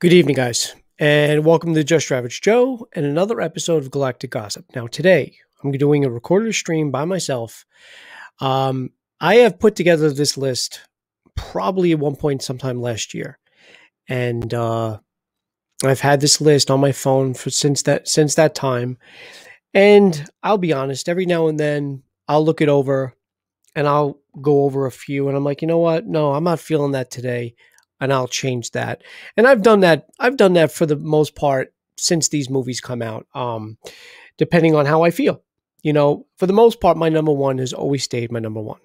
Good evening, guys, and welcome to Just Average Joe and another episode of Galactic Gossip. Now, today I'm doing a recorded stream by myself. I have put together this list probably at one point sometime last year, and I've had this list on my phone since that time. And I'll be honest, every now and then I'll look it over and I'll go over a few, and I'm like, you know what? No, I'm not feeling that today, and I'll change that. And I've done that. I've done that for the most part since these movies come out. Depending on how I feel, for the most part, my number one has always stayed my number one.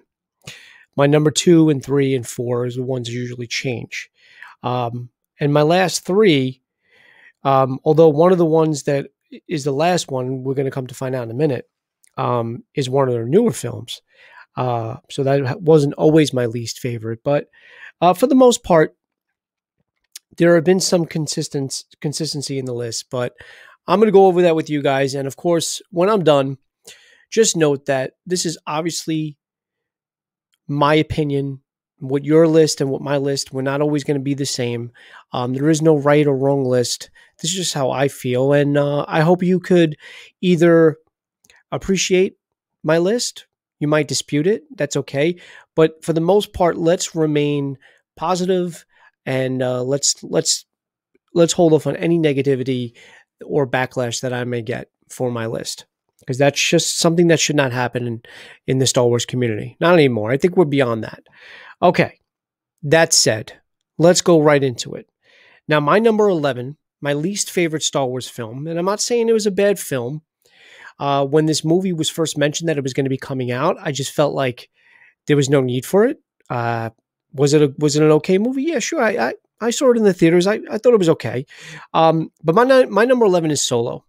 My number 2 and 3 and 4 is the ones that usually change. And my last three, although one of the ones that is the last one, we're going to come to find out in a minute, is one of their newer films. So that wasn't always my least favorite, but for the most part, there have been some consistency in the list, but I'm going to go over that with you guys. And of course, when I'm done, just note that this is obviously my opinion. What your list and what my list, we're not always going to be the same. There is no right or wrong list. This is just how I feel. And I hope you could either appreciate my list. You might dispute it. That's okay. But for the most part, let's remain positive and let's hold off on any negativity or backlash that I may get for my list, because that's just something that should not happen in the Star Wars community. Not anymore. I think we're beyond that. Okay. That said, let's go right into it. Now, my number 11, my least favorite Star Wars film, and I'm not saying it was a bad film. When this movie was first mentioned that it was going to be coming out, I just felt like there was no need for it. Was it an okay movie? Yeah, sure. I saw it in the theaters. I thought it was okay. But my number 11 is Solo.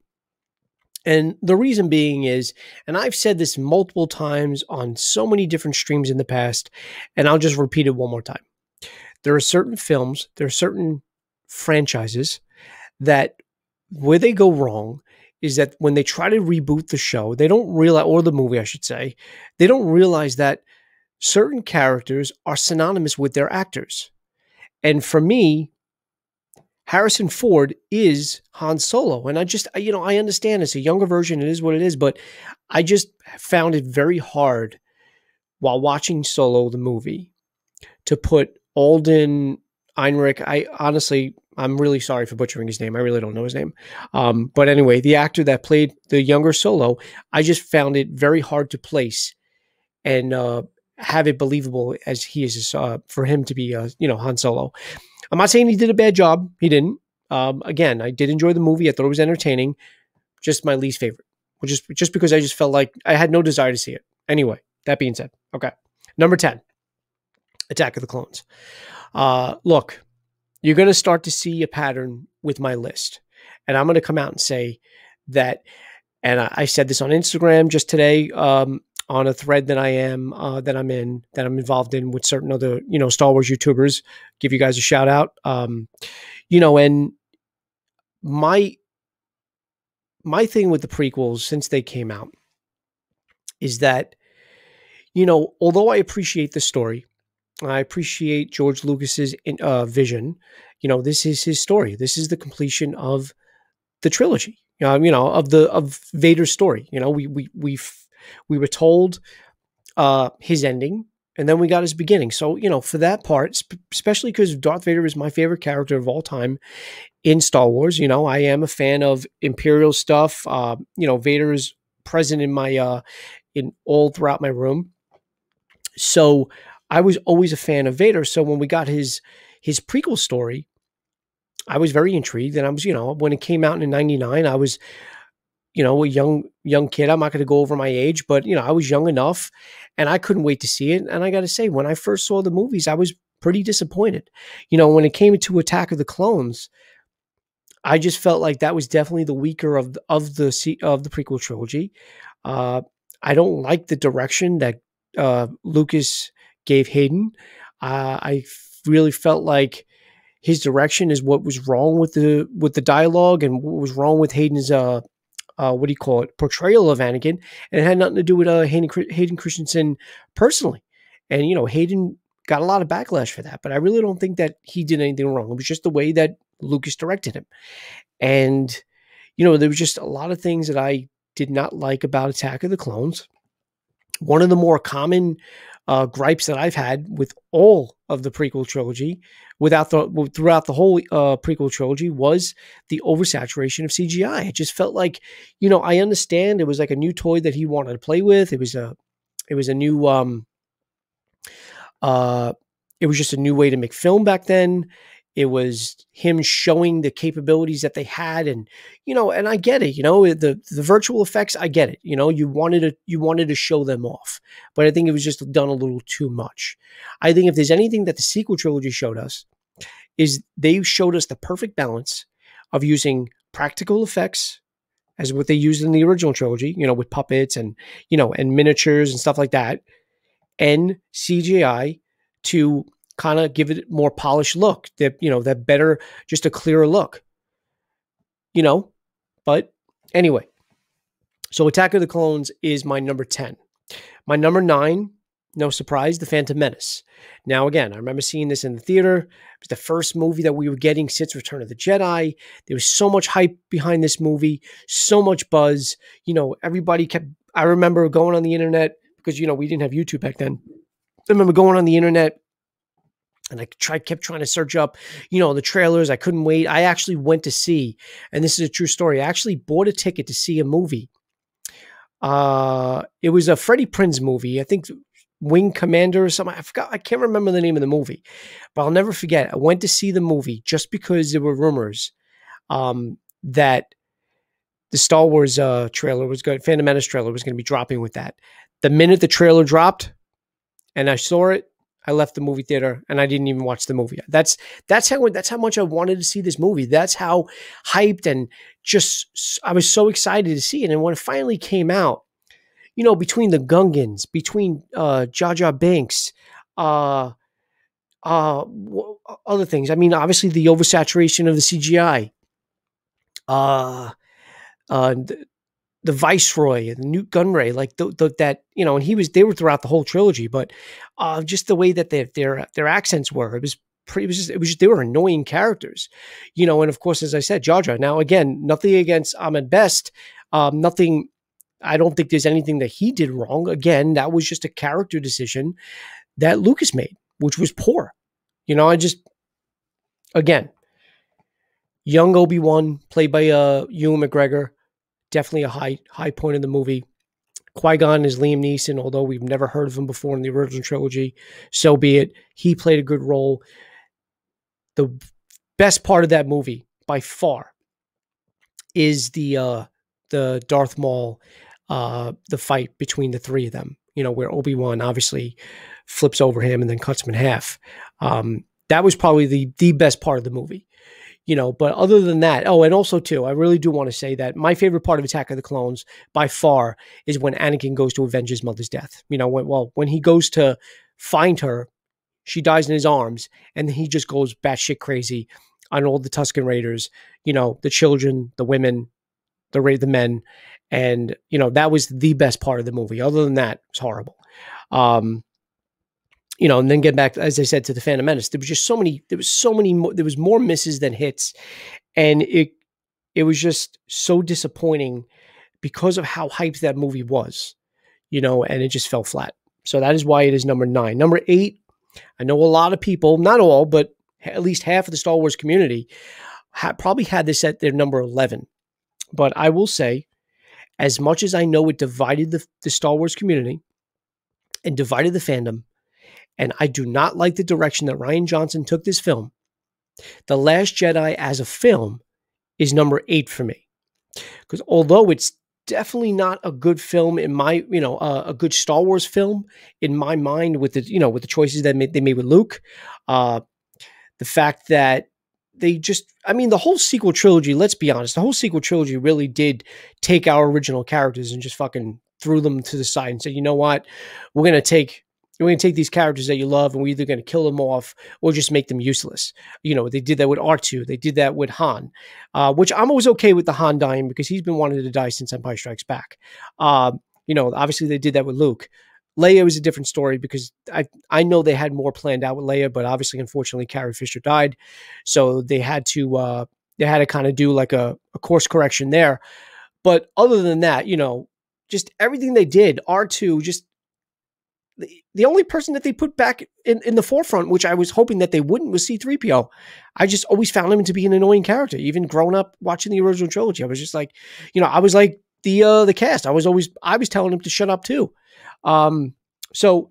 And the reason being is, and I've said this multiple times on so many different streams in the past, and I'll just repeat it one more time. There are certain films, there are certain franchises that where they go wrong is that when they try to reboot the show, they don't realize, or the movie, I should say, they don't realize that certain characters are synonymous with their actors. And for me, Harrison Ford is Han Solo. And I understand it's a younger version. It is what it is. But I just found it very hard while watching Solo, the movie, to put Alden Ehrenreich. I'm really sorry for butchering his name. I really don't know his name. But anyway, the actor that played the younger Solo, I just found it very hard to place and have it believable as he is for him to be, Han Solo. I'm not saying he did a bad job. He didn't. Again, I did enjoy the movie. I thought it was entertaining. Just my least favorite, just because I just felt like I had no desire to see it. Anyway, that being said, okay. Number 10, Attack of the Clones. Look, you're going to start to see a pattern with my list. And I'm going to come out and say that, and I said this on Instagram just today, on a thread that I'm involved in with certain other, Star Wars YouTubers, give you guys a shout out. And my thing with the prequels since they came out is that, although I appreciate the story, I appreciate George Lucas's vision. This is his story. This is the completion of the trilogy. Of Vader's story. We were told his ending, and then we got his beginning. So, for that part, especially because Darth Vader is my favorite character of all time in Star Wars. I am a fan of Imperial stuff. Vader is present in my in all throughout my room. So I was always a fan of Vader. So when we got his prequel story, I was very intrigued. And I was, when it came out in '99, I was, a young kid. I'm not going to go over my age, but, I was young enough and I couldn't wait to see it. And I got to say, when I first saw the movies, I was pretty disappointed. When it came to Attack of the Clones, I just felt like that was definitely the weaker of the prequel trilogy. I don't like the direction that Lucas gave Hayden. I really felt like his direction is what was wrong with the dialogue and what was wrong with Hayden's portrayal of Anakin, and it had nothing to do with Hayden Christensen personally. And Hayden got a lot of backlash for that, but I really don't think that he did anything wrong. It was just the way that Lucas directed him. And, you know, there was just a lot of things that I did not like about Attack of the Clones. One of the more common gripes that I've had with all of the prequel trilogy, throughout the whole prequel trilogy, was the oversaturation of CGI. It just felt like, you know, I understand it was like a new toy that he wanted to play with. It was a new it was just a new way to make film back then. It was him showing the capabilities that they had, and you know, and I get it. You know, the virtual effects, I get it. You know, you wanted to show them off, but I think it was just done a little too much. I think if there's anything that the sequel trilogy showed us, is they showed us the perfect balance of using practical effects as what they used in the original trilogy. You know, with puppets and, you know, and miniatures and stuff like that, and CGI to kind of give it a more polished look, that, you know, that better, just a clearer look, you know. But anyway, so Attack of the Clones is my number 10. My number 9, no surprise, The Phantom Menace. Now, again, I remember seeing this in the theater. It was the first movie that we were getting since Return of the Jedi. There was so much hype behind this movie, so much buzz. You know, I remember going on the internet, because, you know, we didn't have YouTube back then. I remember going on the internet, and I kept trying to search up, you know, the trailers. I couldn't wait. I actually went to see, and this is a true story, I actually bought a ticket to see a movie. It was a Freddie Prinze movie. I think Wing Commander or something. I can't remember the name of the movie, but I'll never forget. I went to see the movie just because there were rumors that the Star Wars trailer was good. Phantom Menace trailer was going to be dropping with that. The minute the trailer dropped and I saw it, I left the movie theater and I didn't even watch the movie. That's how much I wanted to see this movie. That's how hyped and just I was so excited to see it. And when it finally came out, you know, between the Gungans, between Jar Jar Binks, other things. I mean, obviously the oversaturation of the CGI, the Viceroy and the Newt Gunray, like that, you know, and they were throughout the whole trilogy, but just the way that their accents were, it was they were annoying characters, you know. And of course, as I said, Jar Jar. Now, again, nothing against Ahmed Best, nothing. I don't think there's anything that he did wrong. Again, that was just a character decision that Lucas made, which was poor. You know, again, young Obi-Wan, played by Ewan McGregor. Definitely a high point in the movie. Qui-Gon is Liam Neeson, although we've never heard of him before in the original trilogy. So be it. He played a good role. The best part of that movie, by far, is the Darth Maul, the fight between the three of them. You know, where Obi-Wan obviously flips over him and then cuts him in half. That was probably the best part of the movie. You know, but other than that, oh, and also too, I really do want to say that my favorite part of Attack of the Clones by far is when Anakin goes to avenge his mother's death. You know, when he goes to find her, she dies in his arms, and then he just goes batshit crazy on all the Tusken Raiders. You know, the children, the women, the men, and you know, that was the best part of the movie. Other than that, it's horrible. You know, and then get back, as I said, to the Phantom Menace. There was more misses than hits. And it was just so disappointing because of how hyped that movie was, you know, and it just fell flat. So that is why it is number 9. Number 8, I know a lot of people, not all, but at least half of the Star Wars community probably had this at their number 11. But I will say, as much as I know it divided the Star Wars community and divided the fandom, and I do not like the direction that Rian Johnson took this film, The Last Jedi as a film is number 8 for me. Because although it's definitely not a good film in my, you know, a good Star Wars film in my mind, with the, you know, with the choices that they made with Luke, the fact that they just, I mean, the whole sequel trilogy, let's be honest, the whole sequel trilogy really did take our original characters and just fucking threw them to the side and said, you know what, we're going to take these characters that you love, and we're either going to kill them off or just make them useless. You know, they did that with R2. They did that with Han, which I'm always okay with the Han dying because he's been wanting to die since Empire Strikes Back. You know, obviously they did that with Luke. Leia was a different story because I know they had more planned out with Leia, but obviously, unfortunately, Carrie Fisher died, so they had to kind of do like a course correction there. But other than that, just everything they did, R2, just the only person that they put back in the forefront, which I was hoping that they wouldn't, was C-3PO. I just always found him to be an annoying character, even growing up watching the original trilogy. I was just like, I was like the cast. I was telling him to shut up too. So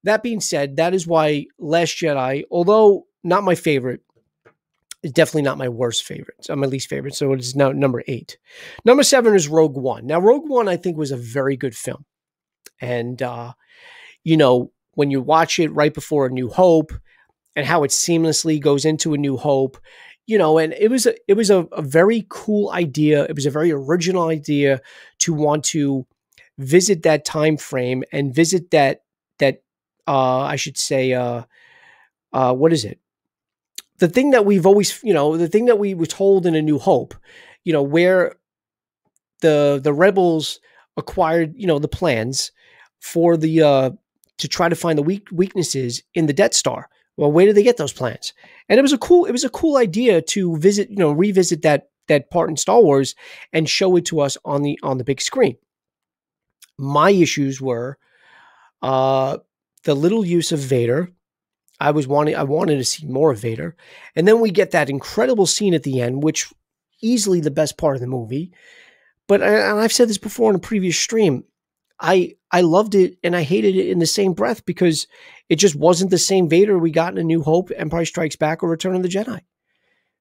that being said, that is why Last Jedi, although not my favorite, is definitely not my worst favorite. It's my least favorite. So it is now number 8. Number 7 is Rogue One. Now, Rogue One, I think, was a very good film. And, when you watch it right before A New Hope and how it seamlessly goes into A New Hope, and it was a very cool idea. It was a very original idea to want to visit that time frame and visit that I should say, what is it? The thing that we've always, the thing that we were told in A New Hope, where the rebels acquired, the plans for the to try to find the weaknesses in the Death Star. Well, where did they get those plans? And it was a cool idea to revisit that part in Star Wars and show it to us on the big screen. My issues were the little use of Vader. I wanted to see more of Vader. And then we get that incredible scene at the end, which easily the best part of the movie. But I've said this before in a previous stream, I loved it and I hated it in the same breath because it just wasn't the same Vader we got in A New Hope, Empire Strikes Back, or Return of the Jedi.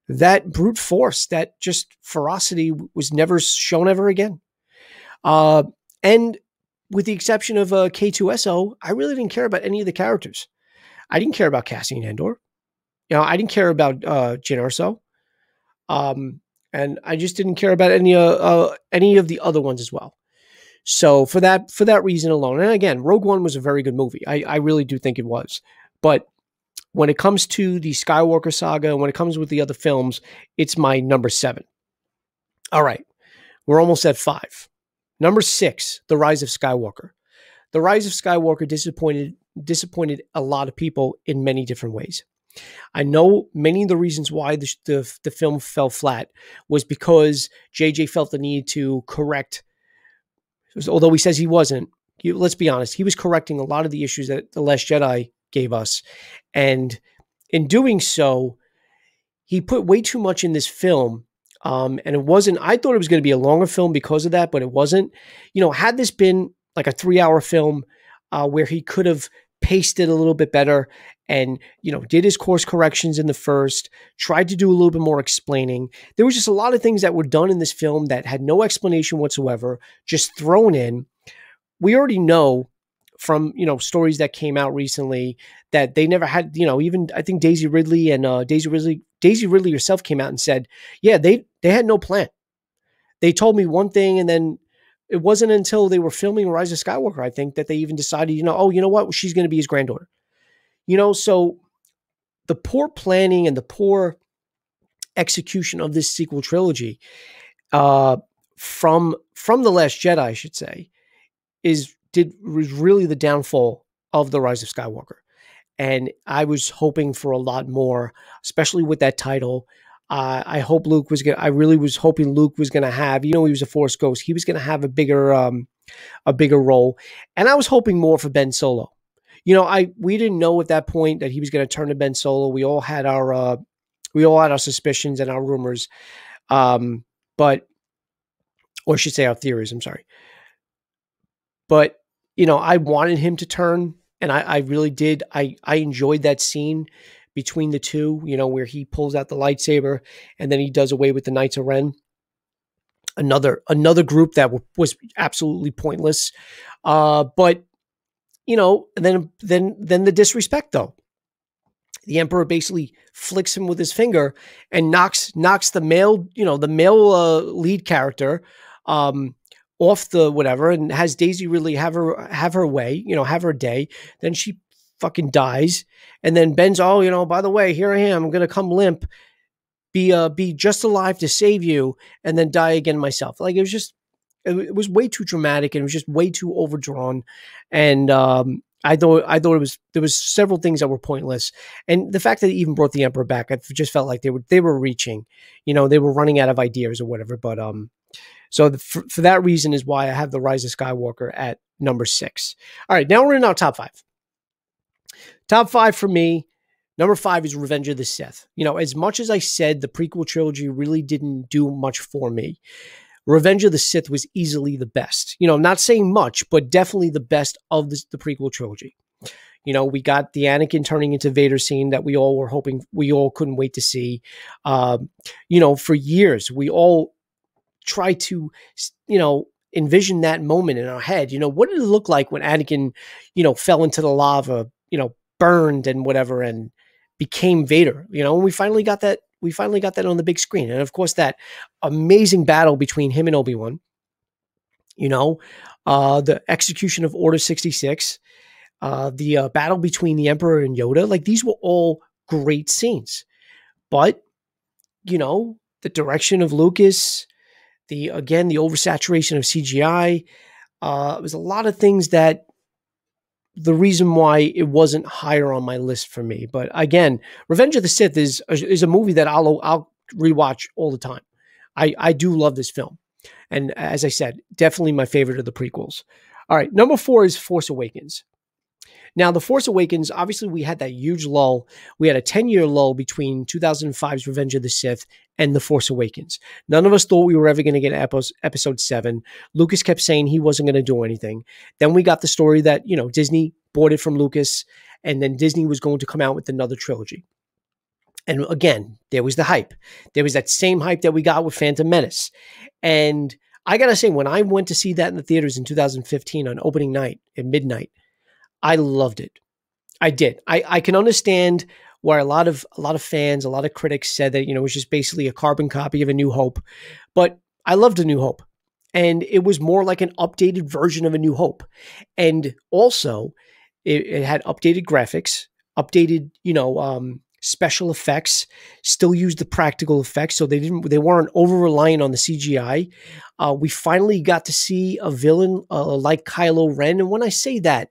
That brute force, that just ferocity was never shown ever again. And with the exception of K2SO, I really didn't care about any of the characters. I didn't care about Cassian Andor. I didn't care about Jyn Erso. And I just didn't care about any of the other ones as well. So for that reason alone, and again, Rogue One was a very good movie. I really do think it was. But when it comes to the Skywalker saga, when it comes with the other films, it's my number 7. All right. We're almost at 5. Number 6, The Rise of Skywalker. The Rise of Skywalker disappointed a lot of people in many different ways. I know many of the reasons why the film fell flat was because JJ felt the need to correct, although he says he wasn't. Let's be honest, he was correcting a lot of the issues that The Last Jedi gave us. And in doing so, he put way too much in this film. And it wasn't, I thought it was going to be a longer film because of that, but it wasn't. Had this been like a 3-hour film where he could have paced it a little bit better and, did his course corrections in the first, tried to do a little bit more explaining. There was just a lot of things that were done in this film that had no explanation whatsoever, just thrown in. We already know from, stories that came out recently that they never had, even I think Daisy Ridley herself came out and said, yeah, they had no plan. They told me one thing, and then it wasn't until they were filming Rise of Skywalker, I think, that they even decided, you know what? She's going to be his granddaughter. So the poor planning and the poor execution of this sequel trilogy from The Last Jedi, I should say, was really the downfall of The Rise of Skywalker. And I was hoping for a lot more, especially with that title. I really was hoping Luke was going to have, he was a Force ghost. He was going to have a bigger role. And I was hoping more for Ben Solo. We didn't know at that point that he was going to turn to Ben Solo. We all had our suspicions and our rumors. Or I should say our theories. I'm sorry. But, I wanted him to turn, and I really did. I enjoyed that scene between the two, where he pulls out the lightsaber and then he does away with the Knights of Ren. Another group that was absolutely pointless. But then the disrespect though. The Emperor basically flicks him with his finger and knocks the male lead character off the whatever, and has Daisy Ridley have her way, have her day. Then she fucking dies, and then Ben's by the way, here I am. I'm gonna come limp, be just alive to save you, and then die again myself. Like, it was just, it was way too dramatic, and it was just way too overdrawn. And I thought there was several things that were pointless, and the fact that they even brought the Emperor back, I just felt like they were reaching, they were running out of ideas or whatever. But so for that reason is why I have the Rise of Skywalker at number 6. All right, now we're in our top 5. Top 5 for me. Number 5 is Revenge of the Sith. As much as I said the prequel trilogy really didn't do much for me, Revenge of the Sith was easily the best. I'm not saying much, but definitely the best of the prequel trilogy. We got the Anakin turning into Vader scene that we all were hoping, we all couldn't wait to see. For years, we all tried to, envision that moment in our head. What did it look like when Anakin, fell into the lava, burned and whatever, and became Vader, and we finally got that. We finally got that on the big screen. And of course, that amazing battle between him and Obi-Wan, the execution of Order 66, the battle between the Emperor and Yoda, like these were all great scenes. But, the direction of Lucas, the oversaturation of CGI, it was a lot of things that the reason why it wasn't higher on my list for me. But again, Revenge of the Sith is a movie that I'll rewatch all the time. I do love this film. And as I said, definitely my favorite of the prequels. All right, number 4 is Force Awakens. Now, The Force Awakens, obviously we had that huge lull. We had a 10-year lull between 2005's Revenge of the Sith and The Force Awakens. None of us thought we were ever going to get episode 7. Lucas kept saying he wasn't going to do anything. Then we got the story that, Disney bought it from Lucas, and then Disney was going to come out with another trilogy. And again, there was the hype. There was that same hype that we got with Phantom Menace. And I got to say, when I went to see that in the theaters in 2015 on opening night at midnight, I loved it. I did. I can understand where a lot of fans, a lot of critics said that, it was just basically a carbon copy of A New Hope. But I loved A New Hope. And it was more like an updated version of A New Hope. And also, it had updated graphics, updated, special effects, still used the practical effects. So they weren't over-reliant on the CGI. We finally got to see a villain like Kylo Ren. And when I say that,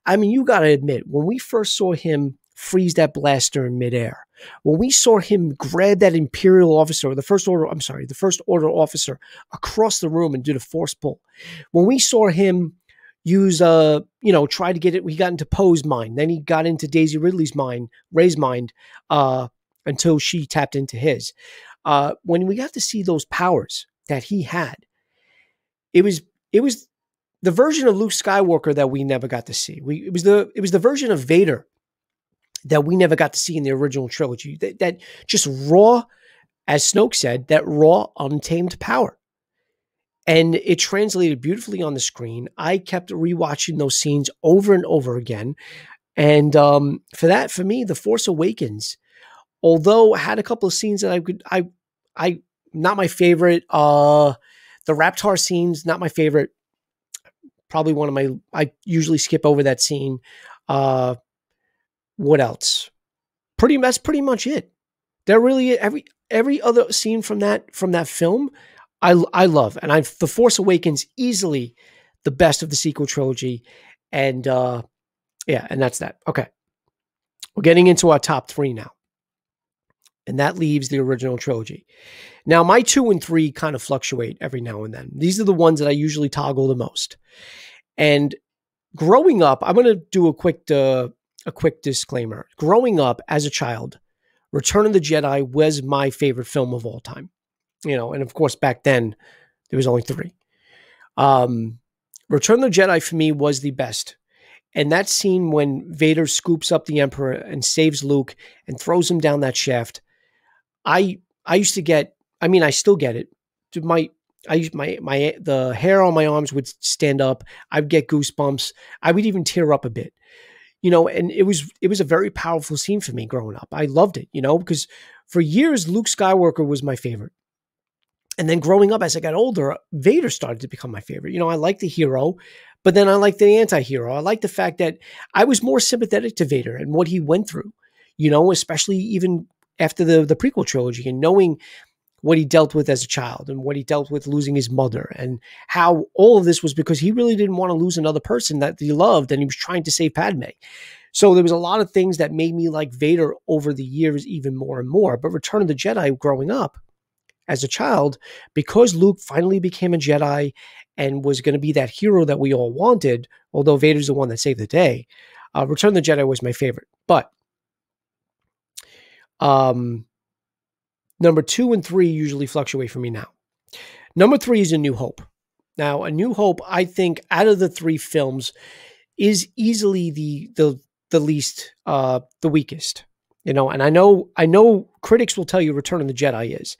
I mean, you got to admit, when we first saw him freeze that blaster in midair, when we saw him grab that Imperial officer, or the First Order officer across the room and do the force pull, when we saw him use, try to get it, he got into Poe's mind, then he got into Daisy Ridley's mind, Rey's mind, until she tapped into his. When we got to see those powers that he had, it was the version of Luke Skywalker that we never got to see. It was the version of Vader that we never got to see in the original trilogy. That just raw, as Snoke said, that raw, untamed power. And it translated beautifully on the screen. I kept rewatching those scenes over and over again. And for me, The Force Awakens, although I had a couple of scenes that I not my favorite. The Raptor scenes, not my favorite. Probably one of my, I usually skip over that scene. What else? That's pretty much it. They're really every other scene from that film, I love. And The Force Awakens easily the best of the sequel trilogy. And and that's that. Okay. We're getting into our top 3 now. And that leaves the original trilogy. Now, my 2 and 3 kind of fluctuate every now and then. These are the ones that I usually toggle the most. And growing up, I'm going to do a quick disclaimer. Growing up as a child, Return of the Jedi was my favorite film of all time. And of course, back then, there was only 3. Return of the Jedi for me was the best. And that scene when Vader scoops up the Emperor and saves Luke and throws him down that shaft, I used to get, I still get it. The hair on my arms would stand up. I'd get goosebumps. I would even tear up a bit, and it was a very powerful scene for me growing up. I loved it, because for years, Luke Skywalker was my favorite. And then growing up, as I got older, Vader started to become my favorite. I liked the hero, but then I liked the anti-hero. I liked the fact that I was more sympathetic to Vader and what he went through, especially even after the prequel trilogy, and knowing what he dealt with as a child and what he dealt with losing his mother, and how all of this was because he really didn't want to lose another person that he loved, and he was trying to save Padme. So there was a lot of things that made me like Vader over the years even more and more. But Return of the Jedi growing up as a child, because Luke finally became a Jedi and was going to be that hero that we all wanted, although Vader's the one that saved the day, Return of the Jedi was my favorite. But number 2 and 3 usually fluctuate for me now. Number 3 is A New Hope. Now, A New Hope, I think, out of the 3 films, is easily the least, the weakest. And I know critics will tell you Return of the Jedi is,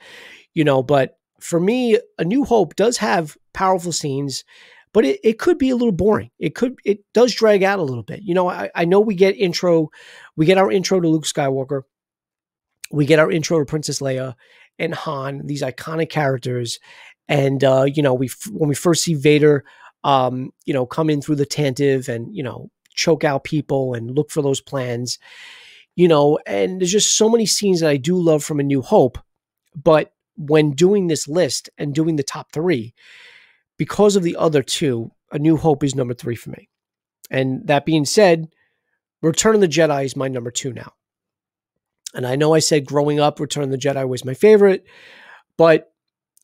but for me, A New Hope does have powerful scenes, but it could be a little boring. It does drag out a little bit. I know we get our intro to Luke Skywalker. We get our intro to Princess Leia and Han, these iconic characters. And, when we first see Vader, come in through the Tantive and, choke out people and look for those plans, and there's just so many scenes that I do love from A New Hope. But when doing this list and doing the top 3, because of the other 2, A New Hope is number 3 for me. And that being said, Return of the Jedi is my number 2 now. And I know I said growing up, Return of the Jedi was my favorite, but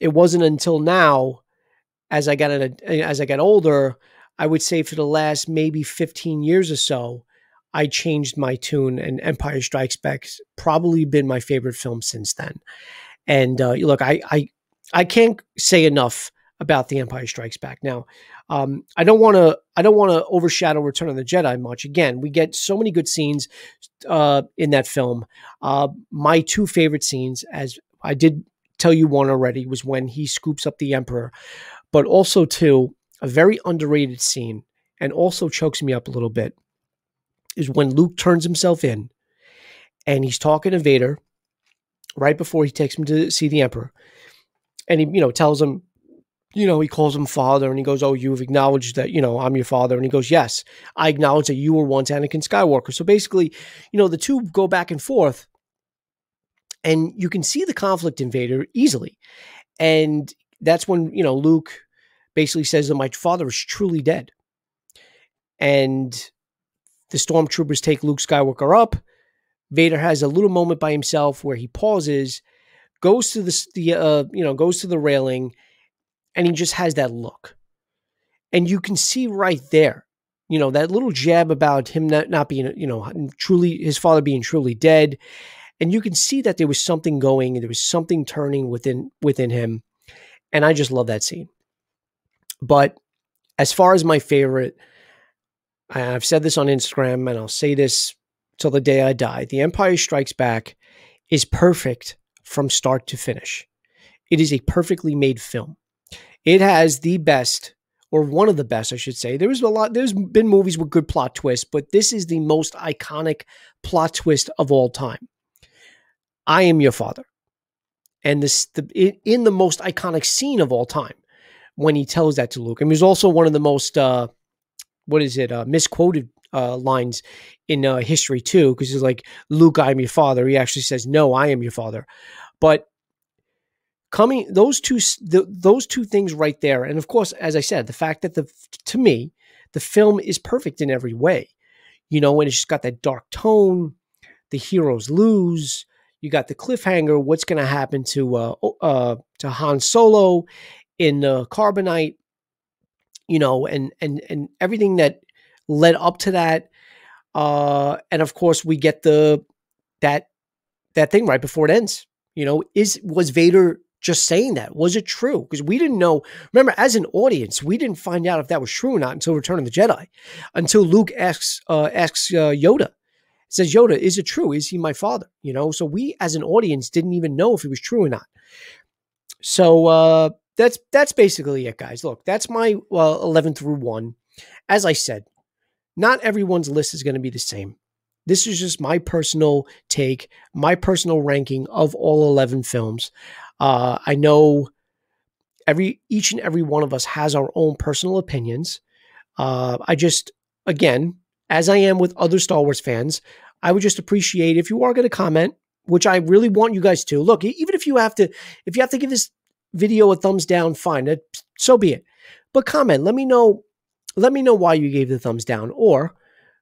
it wasn't until now, as I got older, I would say for the last maybe 15 years or so, I changed my tune, and Empire Strikes Back's probably been my favorite film since then. And look, I can't say enough about The Empire Strikes Back. Now, I don't want to overshadow Return of the Jedi much. Again, we get so many good scenes in that film. My 2 favorite scenes, as I did tell you one already, was when he scoops up the Emperor, but also 2, a very underrated scene, and also chokes me up a little bit, is when Luke turns himself in and he's talking to Vader right before he takes him to see the Emperor. And he, tells him, he calls him father, and he goes, "Oh, you've acknowledged that, I'm your father." And he goes, "Yes, I acknowledge that you were once Anakin Skywalker." So basically, the 2 go back and forth, and you can see the conflict in Vader easily. And that's when, Luke basically says that my father is truly dead. And the stormtroopers take Luke Skywalker up. Vader has a little moment by himself where he pauses, goes to the railing, and he just has that look. And you can see right there, that little jab about him not being, truly, his father being truly dead. And you can see that there was something going, and there was something turning within him. And I just love that scene. But as far as my favorite, I've said this on Instagram, and I'll say this till the day I die. The Empire Strikes Back is perfect from start to finish. It is a perfectly made film. It has the best, or one of the best, I should say. There's been movies with good plot twists, but this is the most iconic plot twist of all time. I am your father. And in the most iconic scene of all time, when he tells that to Luke. And there's also one of the most, misquoted lines in history too, because he's like, "Luke, I am your father." He actually says, "No, I am your father." But those two things right there, and of course, as I said, the fact that to me, the film is perfect in every way. And it's just got that dark tone. The heroes lose. You got the cliffhanger. What's going to happen to Han Solo in Carbonite? And everything that led up to that. And of course, we get that thing right before it ends. Was Vader just saying that? Was it true? Because we didn't know. Remember, as an audience, we didn't find out if that was true or not until Return of the Jedi. Until Luke asks Yoda. Says, "Yoda, is it true? Is he my father?" So we as an audience didn't even know if it was true or not. So that's basically it, guys. Look, that's my 11 through 1. As I said, not everyone's list is going to be the same. This is just my personal take, my personal ranking of all 11 films. I know each and every one of us has our own personal opinions. Again, as I am with other Star Wars fans, I would just appreciate if you are going to comment, which I really want you guys to. Look, even if you have to give this video a thumbs down, fine. So be it. But comment. Let me know why you gave the thumbs down, or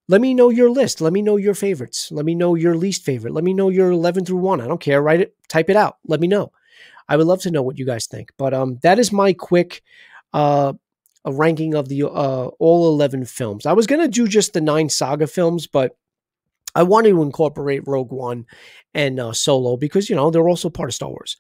let me know your list. Let me know your favorites. Let me know your least favorite. Let me know your 11 through 1. I don't care. Write it, type it out. Let me know. I would love to know what you guys think. But that is my quick a ranking of the all 11 films. I was going to do just the 9 saga films, but I wanted to incorporate Rogue One and Solo because, you know, they're also part of Star Wars.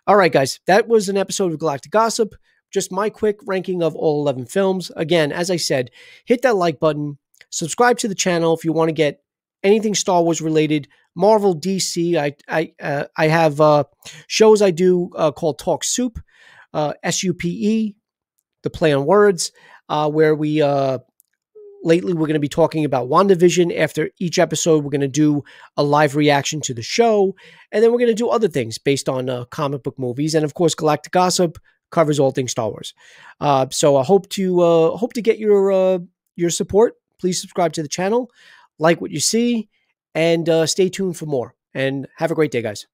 All right, guys, that was an episode of Galactic Gossip. Just my quick ranking of all 11 films. Again, as I said, hit that like button. Subscribe to the channel if you want to get anything Star Wars related, Marvel, DC. I have shows I do called Talk Soup, SUPE, the play on words, where we lately we're going to be talking about WandaVision. After each episode, we're going to do a live reaction to the show, and then we're going to do other things based on comic book movies, and of course, Galactic Gossip covers all things Star Wars. So I hope to get your support. Please subscribe to the channel, like what you see, and stay tuned for more. And have a great day, guys.